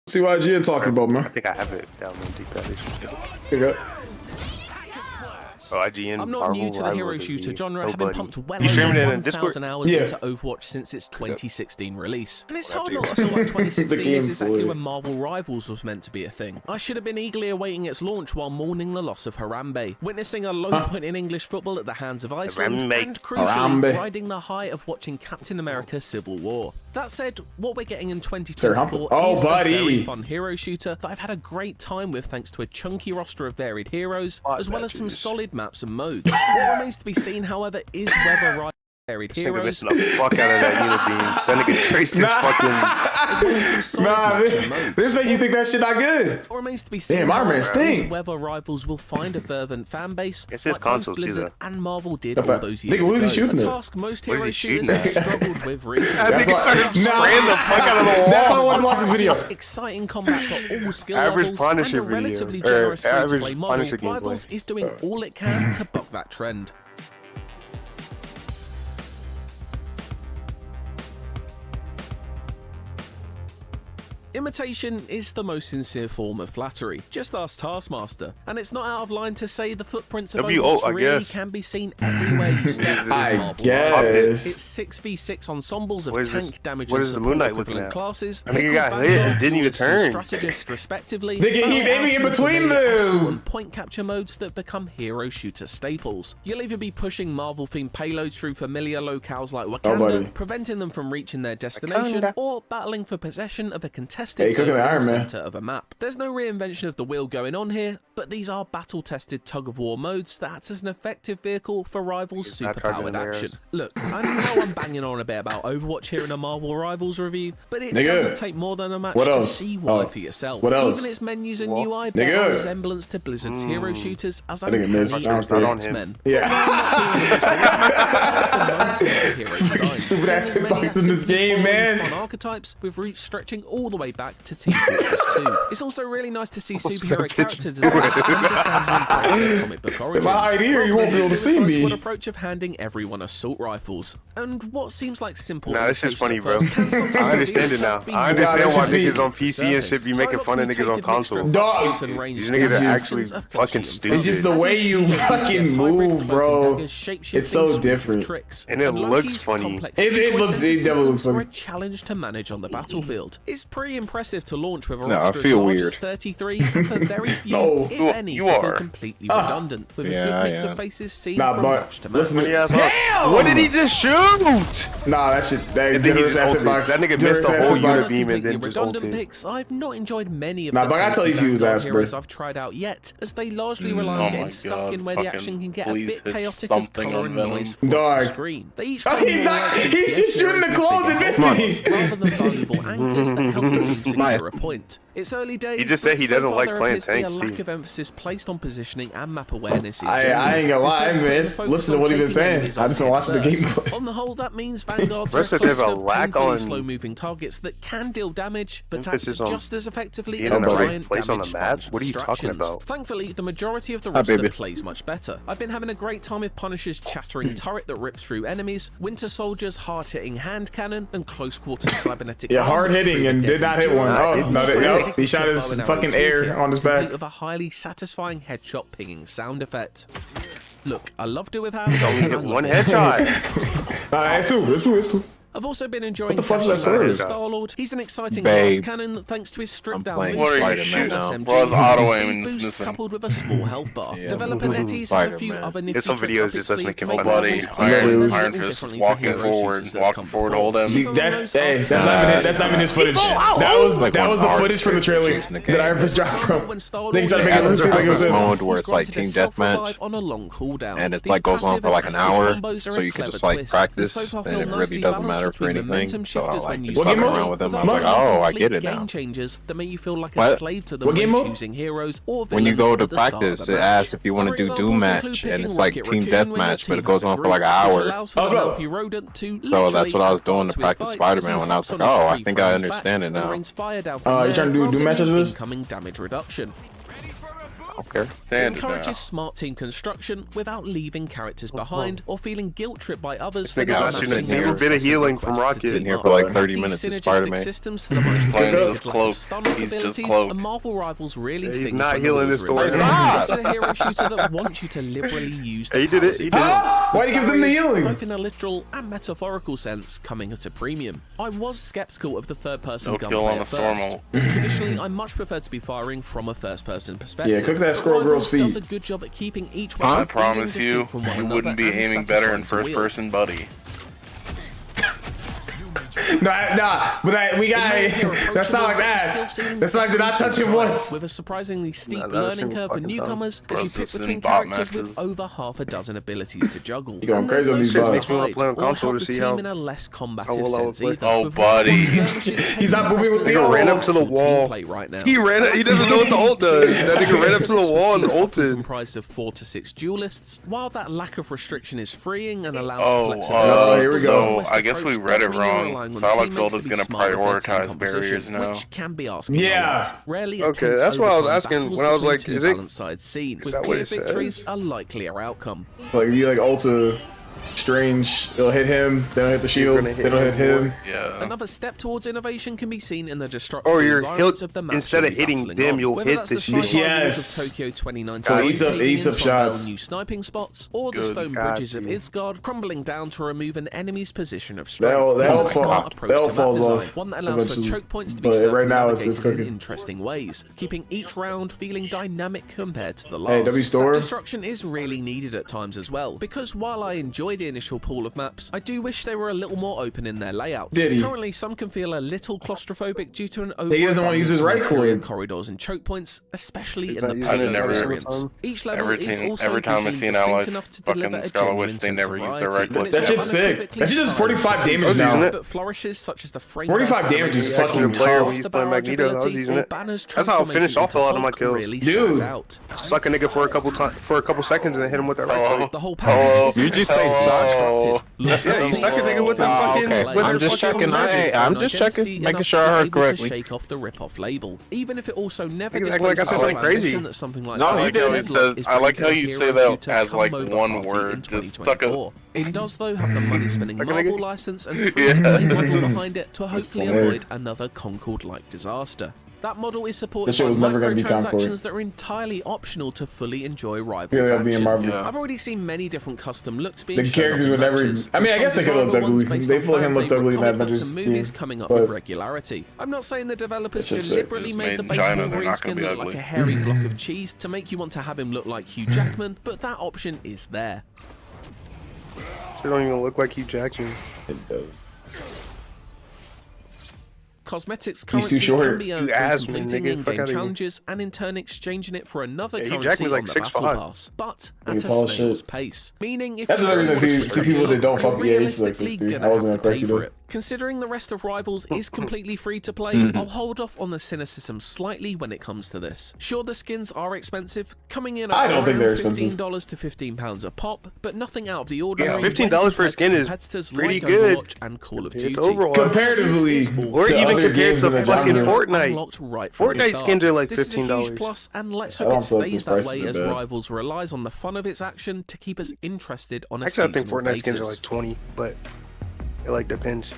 See what IGN talking about, man. I think I have it downloaded. Here you go. Oh, IGN. I'm not new to the hero shooter genre, having pumped well over 1,000 hours into Overwatch since its 2016 release. And it's hard not to feel like 2016 is exactly when Marvel Rivals was meant to be a thing. I should have been eagerly awaiting its launch while mourning the loss of Harambe, witnessing a low point in English football at the hands of Iceland, and crucially, riding the high of watching Captain America Civil War. That said, what we're getting in 2024 is a very fun hero shooter that I've had a great time with thanks to a chunky roster of varied heroes, as well as some solid maps and modes. What remains to be seen, however, is whether varied heroes. The fuck out of that unibeam. Then it can trace this fucking. This make you think that shit not good. What remains to be seen, damn, Iron Man stink. Whether Rivals will find a fervent fan base like both Blizzard and Marvel did all those years ago. A task most hero shooters have struggled with recently. That's why I want to watch this video. Exciting combat for all skill levels and a relatively generous free-to-play model. Rivals is doing all it can to buck that trend. Imitation is the most sincere form of flattery. Just ask Taskmaster. And it's not out of line to say the footprints of Overwatch really can be seen everywhere you step. I guess. It's 6v6 ensembles of tank, damage, and support equivalent classes. I think he got hit and didn't even turn. Strategists, respectively. He's aiming in between them. Point capture modes that become hero shooter staples. You'll either be pushing Marvel-themed payloads through familiar locales like Wakanda, preventing them from reaching their destination, or battling for possession of a contested center of a map. There's no reinvention of the wheel going on here, but these are battle-tested tug-of-war modes that act as an effective vehicle for Rivals' super-powered action. Look, I know I'm banging on a bit about Overwatch here in a Marvel Rivals review, but it doesn't take more than a match to see why for yourself. Even its menus and UI bear a resemblance to Blizzard's hero shooters as uncanny as the X-Men. Stupid ass hitbox in this game, man. Fun archetypes with roots stretching all the way back to Team Fortress 2. It's also really nice to see superhero character designers understand comic book origins. If I hide here, you won't be able to see me. An approach of handing everyone assault rifles. And what seems like simple. Nah, this is funny, bro. I understand it now. I understand why niggas on PC and shit be making fun of niggas on console. Dog, these niggas are actually fucking stupid. It's just the way you fucking move, bro. It's so different. And it looks funny. It definitely looks funny. A challenge to manage on the battlefield. It's pretty impressive to launch with a roster as large as 33, and for very few, if any, to go completely redundant, with a good mix of faces seen from match to match. Damn! What did he just shoot? Nah, that shit, that generous asset box. That nigga missed the whole unibeam and then just redundant picks. I've not enjoyed many of the but I tell you, Fuse ass, bro. I've tried out yet, as they largely rely on getting stuck in where the action can get a bit chaotic as color and noise for the screen. They each he's just shooting the clothes and missing. Rather than valuable anchors that help the team secure a point. It's early days. He just said he doesn't like playing tanks. A lack of emphasis placed on positioning and map awareness. I ain't gonna lie, listen to what he been saying. I just been watching the gameplay. On the whole, that means Vanguards are slow-moving targets that can deal damage, but act just as effectively as giant damage sponge. What are you talking about? Thankfully, the majority of the roster plays much better. I've been having a great time with Punisher's chattering turret that rips through enemies, Winter Soldier's hard-hitting hand cannon, and close-quarter cybernetic. Yeah, hard-hitting and did not hit one. Oh, no, he shot his fucking air on his back. Of a highly satisfying headshot pinging sound effect. Look, I love to with hands. Only hit one headshot. It's two. I've also been enjoying Star-Lord. He's an exciting glass cannon thanks to his stripped down boost coupled with a small health bar. Developer NetEase has a few other nifty some videos just us making fun of Iron Fist walking forward, hold him. That's not even his footage. That was the footage from the trailer that Iron Fist dropped from. They tried to make it seem like it was a mode where it's like team deathmatch, and it like goes on for like an hour, so you can just like practice, and it really doesn't matter for anything. So I like just fucking around with them. I was like, oh, I get it now. Changes that make you feel like a slave to them when choosing heroes or when you go to practice, it asks if you want to do Doom match, and it's like team deathmatch, but it goes on for like an hour. So that's what I was doing to practice Spider-Man when I was like, oh, I think I understand it now. You trying to do Doom matches with this? Damage reduction. care. It encourages smart team construction without leaving characters behind or feeling guilt tripped by others for a single bit of healing from Rocket. Sitting here for like 30 minutes to Spider-Man. Systems for the most He's close. abilities, and Marvel Rivals really he's not healing this story. This is a hero shooter that wants you to liberally use the he did it. Why do you give them the healing? Both in a literal and metaphorical sense, coming at a premium. I was skeptical of the third-person gunplay at first. Traditionally, I much prefer to be firing from a first-person perspective. Yeah, cook that squirrel girl's feet. Does a good job at keeping each weapon I promise you wouldn't be aiming better in first person, buddy. Nah, but we got that's not like ass. That's like did not touch him once. With a surprisingly steep learning curve for newcomers, as you pick between characters with over half a dozen abilities to juggle. You going crazy on these bots? Makes me want to play on console to see how. In a less combative sense either. Oh, buddy. He's not moving with the Nigga ult. ran up to the wall. Right now. He doesn't know what the ult does. That nigga ran up to the wall and ulted. Comprised of 4 to 6 duelists. While that lack of restriction is freeing and allows flexibility. Here we go. So I guess we read it wrong. Psylocke Zelda's gonna prioritize barriers now. Which can be asking Rarely okay, that's what I was asking when I was like, is it? With clear victories a likelier outcome. Like you like ulta Strange, it'll hit him, then it'll hit the shield, then it'll hit him. Yeah. Another step towards innovation can be seen in the destructive environments of the map. Instead of hitting them, you'll hit the shield. Yes. Tokyo 2019, so it eats up shots. New sniping spots, or the stone bridges of Isgard crumbling down to remove an enemy's position of strength. That falls off. One that allows for choke points to be right now it's cooking in interesting ways, keeping each round feeling dynamic compared to the last. Hey, W Store. Destruction is really needed at times as well, because while I enjoy the initial pool of maps, I do wish they were a little more open in their layouts. Currently, some can feel a little claustrophobic due to an he doesn't want to use his right click. Corridors and choke points, especially in the payload experience. Each level is also every time I see an ally fucking Scarlet Witch, they never use their right click. That shit's sick. That shit does 45 damage now. But flourishes such as the frame 45 damage is fucking tough. That's how I finished off a lot of my kills. Dude, suck a nigga for a couple seconds and then hit him with that right click. The whole package you just say suck. Yeah, you stuck a nigga with that fucking. Okay. I'm just checking. I'm just checking, making sure I heard correctly. Shake off the rip-off label, even if it also never like I said something crazy. That something like no, you didn't. I like how you say that as like one word. Just stuck a. It does though have the money-spinning Marvel license and free-to-play model behind it to hopefully avoid another Concord-like disaster. That model is supported by microtransactions that are entirely optional to fully enjoy Rivals action. I've already seen many different custom looks being the characters would never. I mean, I guess they could look ugly. They feel him looked ugly in that Avengers movies coming up with regularity. I'm not saying the developers deliberately made the base Wolverine skin look like a hairy block of cheese to make you want to have him look like Hugh Jackman, but that option is there. They don't even look like Hugh Jackson. It does. Cosmetics currency can be earned through completing in-game challenges and in turn exchanging it for another currency on the battle pass, but at a snail's pace. Meaning if that's the reason you see people that don't fuck EA like 60. I wasn't gonna correct you though. Considering the rest of Rivals is completely free to play, I'll hold off on the cynicism slightly when it comes to this. Sure, the skins are expensive, coming in at I don't think they're expensive. $15 to £15 a pop, but nothing out of the ordinary. Yeah, $15 for a skin is pretty good. And Call of Duty. Comparatively, or even compared to fucking Fortnite. Right Fortnite skins are like $15. This is a huge plus, and let's hope it stays that way as Rivals relies on the fun of its action to keep us interested on a actually, I think seasonal Fortnite basis. skins are like 20, but it like depends.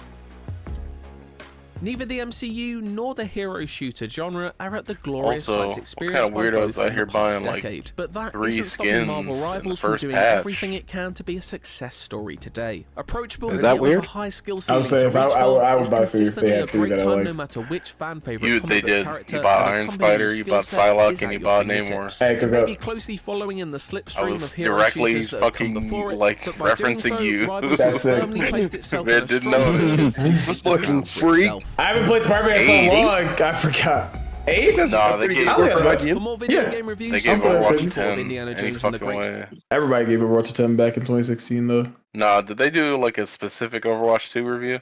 Neither the MCU nor the hero shooter genre are at the glorious heights experienced kind of weirdos by out here buying like decade, but that 3 isn't stopping Marvel skins Rivals from doing everything it can to be a success story today. Approachable is that weird? With a high skill I would say if I would buy 3 if they had 3 that I liked. No matter which fan favorite they did. You bought Iron Spider, you bought Psylocke, and you bought Namor. Hey, maybe closely following in the slipstream of hero directly shooters that have come fucking before it, like but by doing referencing so, you. Rivals That's has sick. firmly placed itself Man in a didn't strong know. position to take Fucking freak. I haven't played Spider-Man so long, I forgot. 8? No, they gave For more video game reviews, they gave Overwatch 10 Indiana any Jones and the fucking Great way. Everybody gave Overwatch a 10 back in 2016 though. Nah, did they do like a specific Overwatch 2 review?